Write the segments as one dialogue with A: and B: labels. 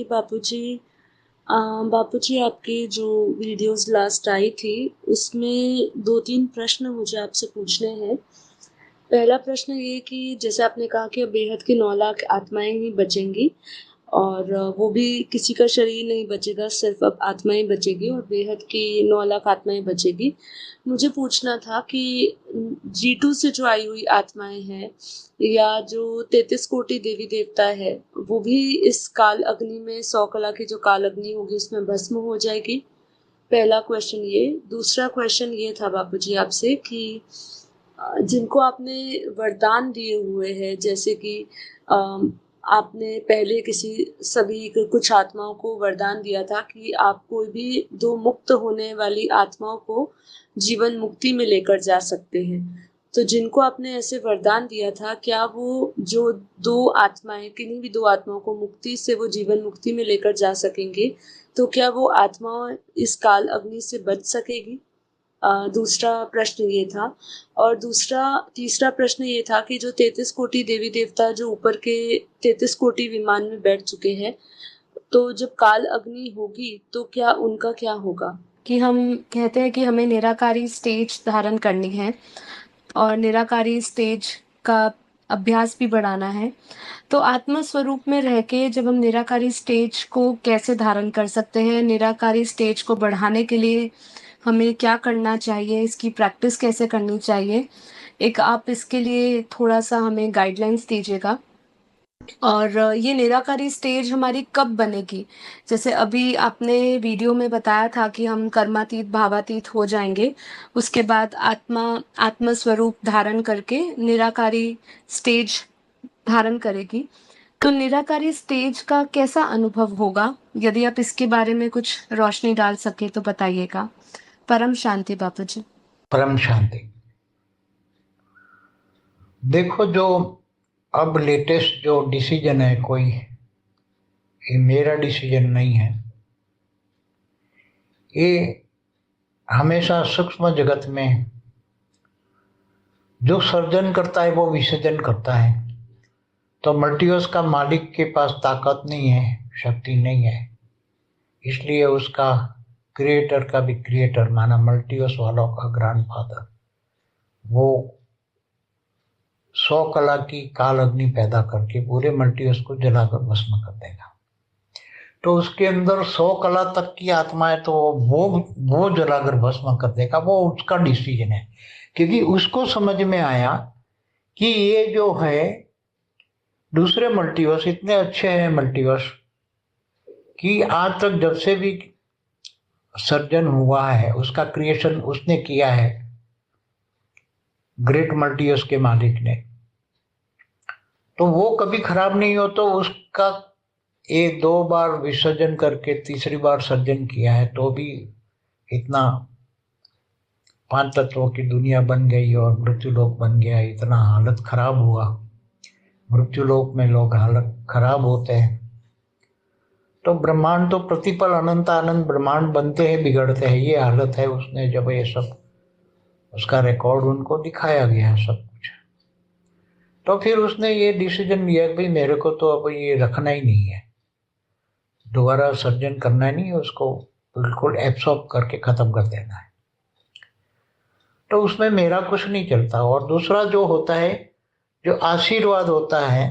A: बापूजी। बापूजी, आपकी जो videos last आई थी उसमें दो तीन प्रश्न मुझे आपसे पूछने हैं। पहला प्रश्न ये कि जैसे आपने कहा कि अब बेहद की 9 लाख आत्माएं ही बचेंगी और वो भी किसी का शरीर नहीं बचेगा, सिर्फ अब आत्माएं बचेगी और बेहद की 9 लाख आत्माएं बचेगी। मुझे पूछना था कि G2 से जो आई हुई आत्माएं हैं या जो 33 कोटि देवी देवता है, वो भी इस काल अग्नि में 100 कला की जो काल अग्नि होगी उसमें भस्म हो जाएगी। पहला क्वेश्चन ये। दूसरा क्वेश्चन ये था बापूजी आपसे कि जिनको आपने वरदान दिए हुए हैं, जैसे कि आपने पहले किसी सभी कुछ आत्माओं को वरदान दिया था कि आप कोई भी दो मुक्त होने वाली आत्माओं को जीवन मुक्ति में लेकर जा सकते हैं। तो जिनको आपने ऐसे वरदान दिया था, क्या वो जो दो आत्माएं, किन्हीं भी दो आत्माओं को मुक्ति से वो जीवन मुक्ति में लेकर जा सकेंगे, तो क्या वो आत्मा इस काल अग्नि से बच सकेगी? दूसरा प्रश्न ये था। और तीसरा प्रश्न ये था कि जो 33 कोटि देवी देवता जो ऊपर के 33 कोटि विमान में बैठ चुके हैं, तो जब काल अग्नि होगी तो क्या उनका क्या होगा?
B: कि हम कहते हैं कि हमें निराकारी स्टेज धारण करनी है और निराकारी स्टेज का अभ्यास भी बढ़ाना है। तो आत्म स्वरूप में रह के जब हम निराकारी स्टेज को कैसे धारण कर सकते हैं, निराकारी स्टेज को बढ़ाने के लिए हमें क्या करना चाहिए, इसकी प्रैक्टिस कैसे करनी चाहिए, एक आप इसके लिए थोड़ा-सा हमें गाइडलाइंस दीजिएगा। और ये निराकारी स्टेज हमारी कब बनेगी? जैसे अभी आपने वीडियो में बताया था कि हम कर्मातीत, भावातीत हो जाएँगे, उसके बाद आत्म स्वरूप धारण करके निराकारी स्टेज धारण करेगी। तो निराकारी स्टेज का कैसा अनुभव होगा? यदि आप इसके बारे में कुछ रोशनी डाल सकें तो बताइएगा। परम शांति बापूजी।
C: परम शांति। देखो, जो अब लेटेस्ट जो डिसीजन है, कोई ये मेरा डिसीजन नहीं है, ये हमेशा सूक्ष्म जगत में जो सर्जन करता है वो विसर्जन करता है। तो मल्टीवर्स का मालिक के पास ताकत नहीं है, शक्ति नहीं है, इसलिए उसका क्रिएटर का भी क्रिएटर माना मल्टीवर्स वालों का ग्रैंडफादर, वो 100 कला की काल अग्नि पैदा करके पूरे मल्टीवर्स को जलाकर भस्म कर देगा। तो उसके अंदर 100 कला तक की आत्माएं तो वो जलाकर भस्म कर देगा। वो उसका डिसीजन है, क्योंकि उसको समझ में आया कि ये जो है दूसरे मल्टीवर्स इतने अच्छे हैं मल्टीवर्स कि आज तक जब से भी सर्जन हुआ है उसका क्रिएशन उसने किया है, ग्रेट मल्टीवर्स के मालिक ने। तो वो कभी खराब नहीं हो। तो उसका ये 2 बार विसर्जन करके तीसरी बार सर्जन किया है, तो भी इतना 5 तत्वों की दुनिया बन गई और मृत्युलोक बन गया। इतना हालत खराब हुआ, मृत्युलोक में लोग हालत खराब होते हैं। तो ब्रह्मांड तो प्रतिपल अनंत आनंद ब्रह्मांड बनते हैं, बिगड़ते हैं। ये हालत है उसने, जब ये सब उसका रिकॉर्ड उनको दिखाया गया सब कुछ। तो फिर उसने ये डिसीजन लिया कि भाई मेरे को तो अब ये रखना ही नहीं है, दोबारा सर्जन करना नहीं है, उसको बिल्कुल एब्सॉर्ब करके खत्म कर देना है। तो उसमें मेरा कुछ नहीं चलता। और दूसरा जो होता है, जो आशीर्वाद होता है,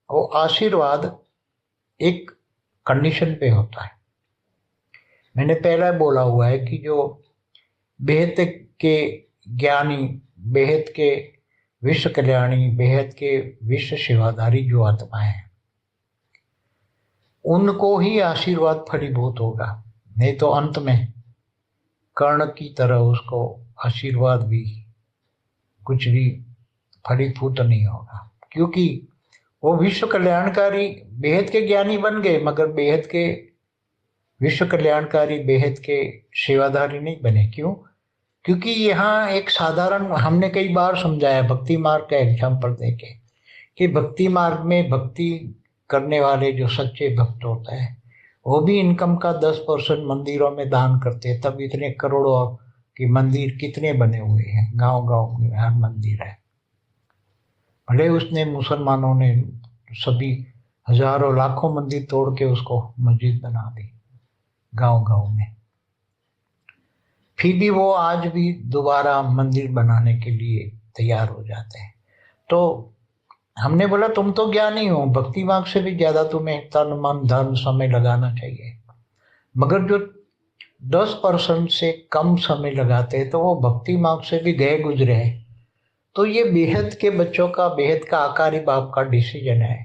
C: वो आशीर्वाद एक कंडीशन पे होता है। मैंने पहले बोला हुआ है कि जो बेहद के ज्ञानी, बेहद के विश्व कल्याणी, बेहद के विश्व सेवाधारी जो आत्माएं हैं, उनको ही आशीर्वाद फलीभूत होगा। नहीं तो अंत में कर्ण की तरह उसको आशीर्वाद भी कुछ भी फलीभूत नहीं होगा, क्योंकि वो विश्व कल्याणकारी बेहद के ज्ञानी बन गए, मगर बेहद के विश्व कल्याणकारी, बेहद के सेवाधारी नहीं बने। क्यों? क्योंकि यहाँ एक साधारण, हमने कई बार समझाया भक्ति मार्ग का एग्जाम्पल देके, कि भक्ति मार्ग में भक्ति करने वाले जो सच्चे भक्त होते हैं, वो भी इनकम का 10% मंदिरों में दान करते हैं। तब इतने करोड़ों के मंदिर कितने बने हुए हैं, गांव गांव में हर मंदिर है। भले उसने मुसलमानों ने सभी हजारों लाखों मंदिर तोड़ के उसको मस्जिद बना दी गांव गांव में। फिर भी वो आज भी दोबारा मंदिर बनाने के लिए तैयार हो जाते हैं। तो हमने बोला तुम तो ज्ञानी हो, भक्ति मार्ग से भी ज्यादा तुम्हें तन मन धन समय लगाना चाहिए। मगर जो 10% से कम समय लगाते हैं तो वो भक्ति मार्ग से भी गए गुजरे हैं। तो ये बेहद के बच्चों का, बेहद का आकारी बाप का डिसीजन है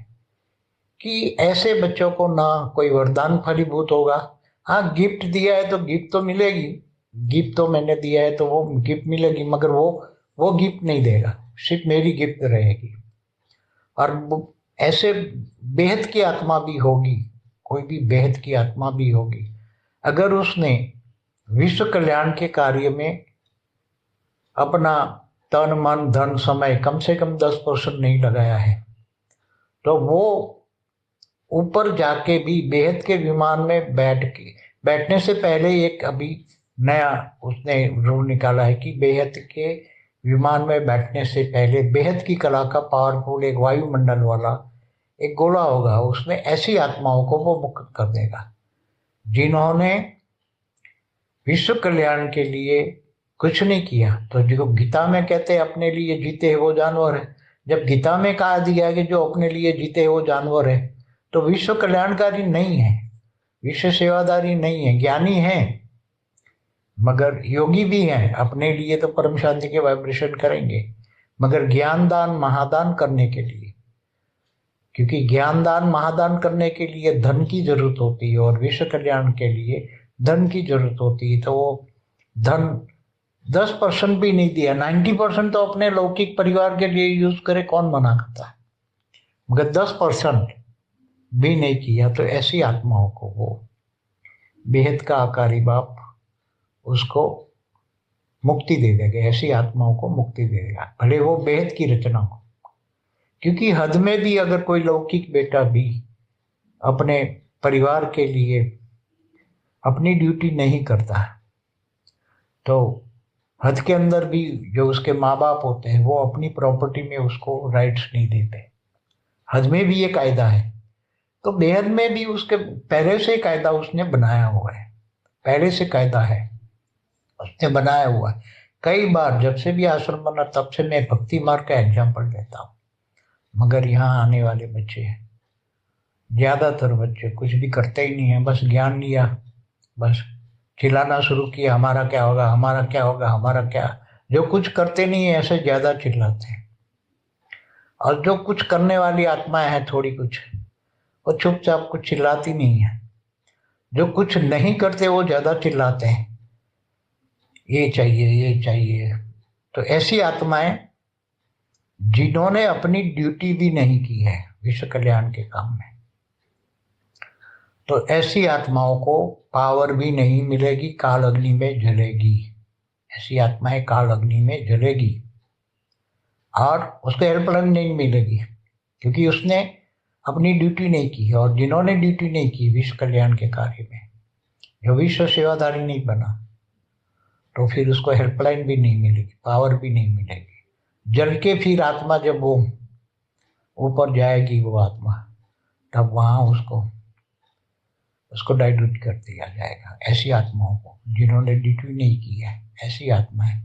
C: कि ऐसे बच्चों को ना कोई वरदान फलीभूत होगा। हाँ, गिफ्ट दिया है तो गिफ्ट तो मिलेगी, गिफ्ट तो मैंने दिया है तो वो गिफ्ट मिलेगी, मगर वो गिफ्ट नहीं देगा, सिर्फ मेरी गिफ्ट रहेगी। और ऐसे बेहद की आत्मा भी होगी, कोई भी बेहद की आत्मा भी होगी, अगर उसने विश्व कल्याण के कार्य में अपना तन मन धन समय कम से कम 10% नहीं लगाया है, तो वो ऊपर जाके भी बेहद के विमान में बैठने से पहले एक अभी नया उसने रूल निकाला है कि बेहद के विमान में बैठने से पहले बेहद की कला का पावरफुल एक वायुमंडल वाला एक गोला होगा, उसमें ऐसी आत्माओं को वो मुक्त कर देगा जिन्होंने विश्व कल्याण के लिए कुछ नहीं किया। तो जो गीता में कहते हैं अपने लिए जीते हैं वो जानवर है, जब गीता में कहा दिया है कि जो अपने लिए जीते हैं वो जानवर है, तो विश्व कल्याणकारी नहीं है, विश्व सेवादारी नहीं है, ज्ञानी है मगर योगी भी हैं, अपने लिए तो परम शांति के वाइब्रेशन करेंगे, मगर ज्ञान दान महादान करने के लिए, क्योंकि ज्ञान दान महादान करने के लिए धन की जरूरत होती है और विश्व कल्याण के लिए धन की जरूरत होती है, तो वो धन 10% भी नहीं दिया, 90% तो अपने लौकिक परिवार के लिए यूज करे, कौन मना करता है, मगर 10% भी नहीं किया। तो ऐसी आत्माओं को वो बेहद का आकारी बाप उसको मुक्ति दे देगा, ऐसी आत्माओं को मुक्ति दे देगा, भले वो बेहद की रचना हो। क्योंकि हद में भी अगर कोई लौकिक बेटा भी अपने परिवार के लिए अपनी ड्यूटी नहीं करता तो हद के अंदर भी जो उसके माँ बाप होते हैं वो अपनी प्रॉपर्टी में उसको राइट्स नहीं देते। हद में भी ये कायदा है, तो बेहद में भी उसके पहले से कायदा उसने बनाया हुआ है, पहले से कायदा है उसने बनाया हुआ है। कई बार जब से भी आश्रम बना तब से मैं भक्ति मार्ग का एग्जाम्पल देता हूँ, मगर यहाँ आने वाले बच्चे ज्यादातर बच्चे कुछ भी करते ही नहीं है, बस ज्ञान लिया, बस चिल्लाना शुरू किया, हमारा क्या होगा, हमारा क्या होगा, हमारा क्या, जो कुछ करते नहीं है ऐसे ज्यादा चिल्लाते हैं। और जो कुछ करने वाली आत्माएं हैं थोड़ी कुछ, वो चुपचाप कुछ चिल्लाती नहीं है, जो कुछ नहीं करते वो ज्यादा चिल्लाते हैं, ये चाहिए ये चाहिए। तो ऐसी आत्माएं जिन्होंने अपनी ड्यूटी भी नहीं की है विश्व कल्याण के काम में, तो ऐसी आत्माओं को पावर भी नहीं मिलेगी, काल अग्नि में जलेगी, ऐसी आत्माएं काल अग्नि में जलेगी और उसको हेल्पलाइन नहीं मिलेगी क्योंकि उसने अपनी ड्यूटी नहीं की। और जिन्होंने ड्यूटी नहीं की विश्व कल्याण के कार्य में, जो विश्व सेवादारी नहीं बना, तो फिर उसको हेल्पलाइन भी नहीं मिलेगी, पावर भी नहीं मिलेगी। जल के फिर आत्मा जब वो ऊपर जाएगी वो आत्मा, तब वहां उसको डाइल्यूट कर दिया जाएगा। ऐसी आत्माओं को जिन्होंने ड्यूटी नहीं की है, ऐसी आत्माएं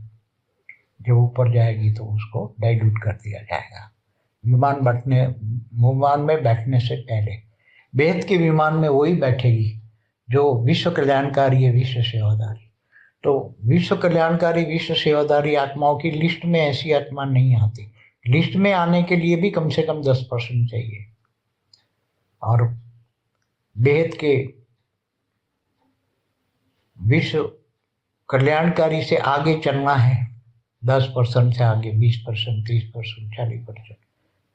C: जब ऊपर जाएगी तो उसको डाइल्यूट कर दिया जाएगा। विमान में बैठने से पहले बेहद के विमान में वही बैठेगी जो विश्व कल्याणकारी है, विश्व सेवादारी। तो विश्व कल्याणकारी विश्व सेवादारी आत्माओं की लिस्ट में ऐसी आत्मा नहीं आती। लिस्ट में आने के लिए भी कम से कम 10% चाहिए, और बेहद के विश्व कल्याणकारी से आगे चलना है, 10% से आगे 20%, 30%, 40%,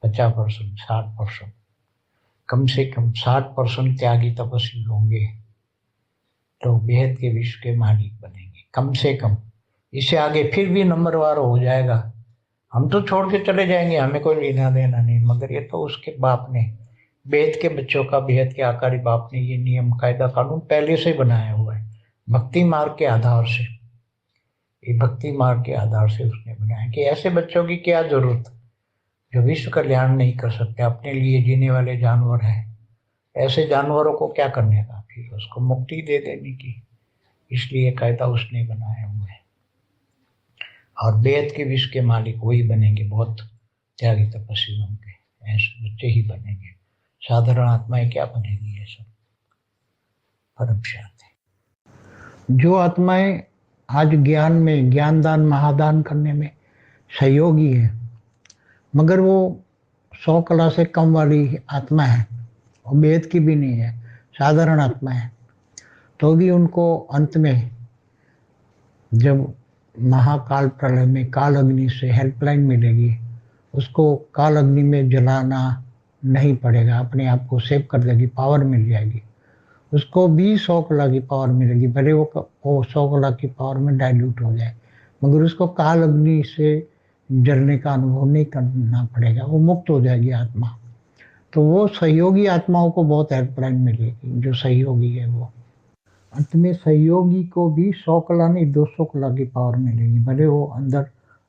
C: 50%, 60%, कम से कम 60% त्यागी तपस्वी होंगे तो बेहद के विश्व के मालिक बनेंगे, कम से कम। इससे आगे फिर भी नंबरवार हो जाएगा, हम तो छोड़ के चले जाएंगे, हमें कोई लेना देना नहीं, मगर ये तो उसके बाप ने, बेहद के बच्चों का, बेहद के आकारी बाप ने ये नियम कायदा कानून पहले से बनाया हुआ है, भक्ति मार्ग के आधार से। ये भक्ति मार्ग के आधार से उसने बनाया कि ऐसे बच्चों की क्या जरूरत जो विश्व कल्याण नहीं कर सकते, अपने लिए जीने वाले जानवर हैं, ऐसे जानवरों को क्या करने का, फिर उसको मुक्ति दे देने की। इसलिए कायदा उसने बनाया हुआ है। और बेहद के विष के मालिक वही बनेंगे, बहुत त्यागी तपस्वी होंगे, ऐसे बच्चे ही बनेंगे। साधारण आत्माएं क्या बनेगी? ये सब परम शांति। जो आत्माएं आज ज्ञान में, ज्ञानदान महादान करने में सहयोगी है, मगर वो 100 कला से कम वाली आत्मा है, वो बेहद की भी नहीं है, साधारण आत्मा है, तो भी उनको अंत में जब महाकाल प्रलय में काल अग्नि से हेल्पलाइन मिलेगी, उसको काल अग्नि में जलाना नहीं पड़ेगा, अपने आप को सेव कर देगी, पावर मिल जाएगी। उसको भी 100 कला की पावर मिलेगी, भले वो 100 कला की पावर में डाइल्यूट हो जाए, मगर उसको काल अग्नि से जलने का अनुभव नहीं करना पड़ेगा, वो मुक्त हो जाएगी आत्मा। तो वो सहयोगी आत्माओं को बहुत हेल्पलाइन मिलेगी, जो सहयोगी है वो। अंत में सहयोगी को भी 100 कला नहीं 200 कला की पावर मिलेगी, भले वो अंदर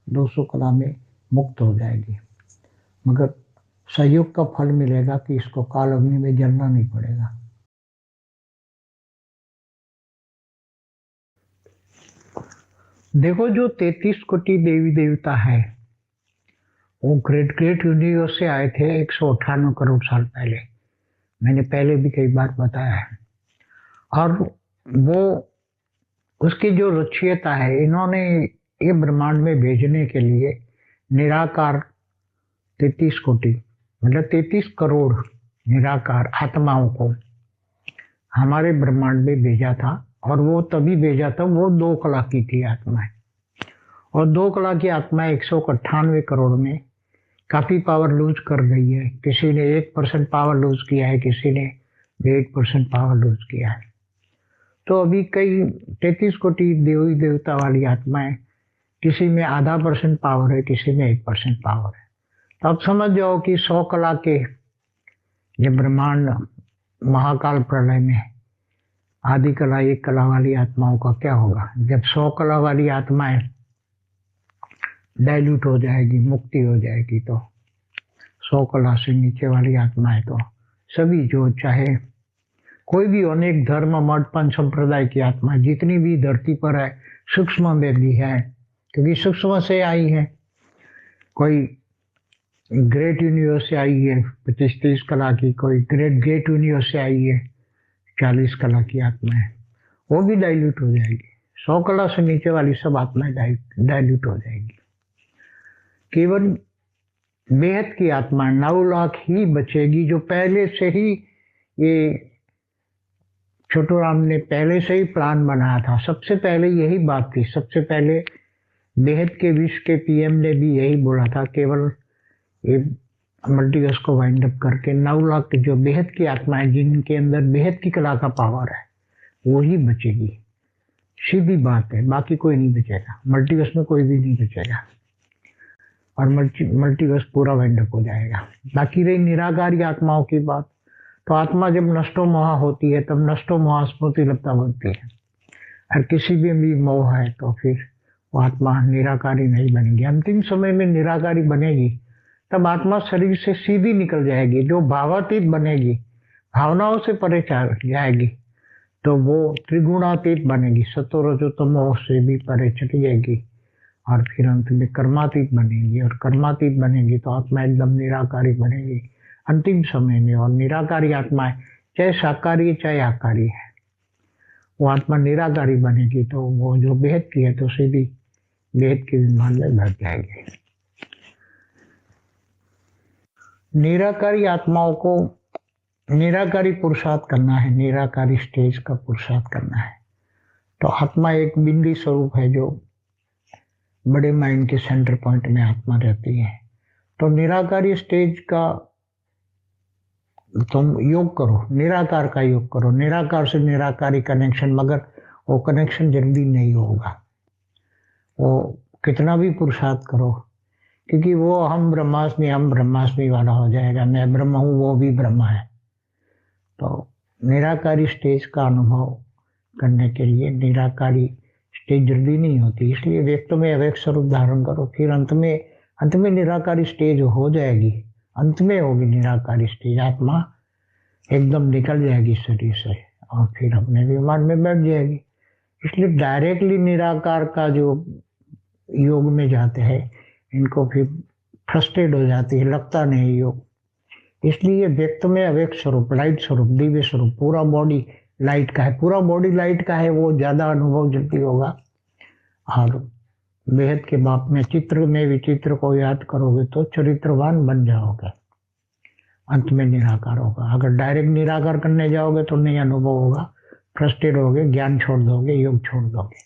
C: 200 कला में मुक्त हो जाएगी, मगर सहयोग का फल मिलेगा कि इसको काल अग्नि में जलना नहीं पड़ेगा। देखो, जो 33 कोटि देवी देवता है वो ग्रेट ग्रेट यूनिवर्स से आए थे 198 करोड़ साल पहले। मैंने पहले भी कई बार बताया है। और वो उसकी जो रचयिता है, इन्होंने ये ब्रह्मांड में भेजने के लिए निराकार 33 कोटि मतलब 33 करोड़ निराकार आत्माओं को हमारे ब्रह्मांड में भेजा था। और वो तभी भेजा था, वो 2 कला की थी आत्माएं, और 2 कला की आत्माएं 198 करोड़ में काफी पावर लूज कर गई है। किसी ने 1% पावर लूज किया है, किसी ने 8% पावर लूज किया है। तो अभी कई 33 कोटि देवी देवता वाली आत्माएं, किसी में आधा % पावर है, किसी में 1% पावर है। तो अब समझ जाओ कि 100 कला के ये ब्रह्मांड महाकाल प्रलय में आदि कला 1 कला वाली आत्माओं का क्या होगा। जब 100 कला वाली आत्माएं डाइल्यूट हो जाएगी, मुक्ति हो जाएगी, तो 100 कला से नीचे वाली आत्माएं तो सभी, जो चाहे कोई भी अनेक धर्म मठ पंच संप्रदाय की आत्मा जितनी भी धरती पर है, सूक्ष्म में भी है, क्योंकि सूक्ष्म से आई है। कोई ग्रेट यूनिवर्स से आई है 25-30 कला की, कोई ग्रेट ग्रेट यूनिवर्स से आई है 40 कला की आत्मा है, वो भी डाइल्यूट हो जाएगी। 100 कला से नीचे वाली सब आत्माएं डाइल्यूट हो जाएगी। केवल बेहद की आत्मा 9 लाख ही बचेगी, जो पहले से ही, ये छोटू राम ने पहले से ही प्लान बनाया था। सबसे पहले यही बात थी, सबसे पहले बेहद के विश्व के पीएम ने भी यही बोला था, केवल ये मल्टीवर्स को वाइंड अप करके 9 लाख जो बेहद की आत्माएं, जिनके अंदर बेहद की कला का पावर है, वो ही बचेगी। सीधी बात है, बाकी कोई नहीं बचेगा, मल्टीवर्स में कोई भी नहीं बचेगा, और मल्टीवर्स पूरा वाइंड अप हो जाएगा। बाकी रही निराकारी आत्माओं की बात, तो आत्मा जब नष्टो मोह होती है, तब नष्टो मोह स्मृति लब्धता बनती है। और किसी भी मोह है तो फिर वो आत्मा निराकारी नहीं बनेगी। अंतिम समय में निराकारी बनेगी, तब आत्मा शरीर से सीधी निकल जाएगी, जो भावातीत बनेगी, भावनाओं से परे जाएगी, तो वो त्रिगुणातीत बनेगी, सतो रजो तमो से भी परे चली जाएगी, और फिर अंत में कर्मातीत बनेगी। और कर्मातीत बनेगी तो आत्मा एकदम निराकारी बनेगी अंतिम समय में। और निराकारी आत्मा है, चाहे साकारी है चाहे आकारी है, वो आत्मा निराकारी बनेगी, तो वो जो बेहद की है तो सीधी बेहद के विमान में बैठ जाएगी। निराकारी आत्माओं को निराकारी पुरुषार्थ करना है, निराकारी स्टेज का पुरुषार्थ करना है। तो आत्मा एक बिंदी स्वरूप है, जो बड़े माइंड के सेंटर पॉइंट में आत्मा रहती है। तो निराकारी स्टेज का तुम योग करो, निराकार का योग करो, निराकार से निराकारी कनेक्शन, मगर वो कनेक्शन जल्दी नहीं होगा, वो कितना भी पुरुषार्थ करो, क्योंकि वो हम ब्रह्मास्मि वाला हो जाएगा। मैं ब्रह्म हूँ, वो भी ब्रह्मा है। तो निराकारी स्टेज का अनुभव करने के लिए निराकारी स्टेज जल्दी नहीं होती, इसलिए व्यक्त में अव्यक्त स्वरूप धारण करो, फिर अंत में निराकारी स्टेज हो जाएगी। अंत में होगी निराकारी स्टेज, आत्मा एकदम निकल जाएगी शरीर से और फिर अपने विमान में बैठ जाएगी। इसलिए डायरेक्टली निराकार का जो योग में जाते हैं इनको फिर फ्रस्ट्रेट हो जाती है, लगता नहीं योग। इसलिए व्यक्त में अव्यक्त स्वरूप, लाइट स्वरूप, दिव्य स्वरूप, पूरा बॉडी लाइट का है, पूरा बॉडी लाइट का है, वो ज्यादा अनुभव जल्दी होगा। और बेहद के बाप में चित्र में विचित्र को याद करोगे तो चरित्रवान बन जाओगे, अंत में निराकार होगा। अगर डायरेक्ट निराकार करने जाओगे तो नहीं अनुभव होगा, फ्रस्ट्रेट होगे, ज्ञान छोड़ दोगे, योग छोड़ दोगे।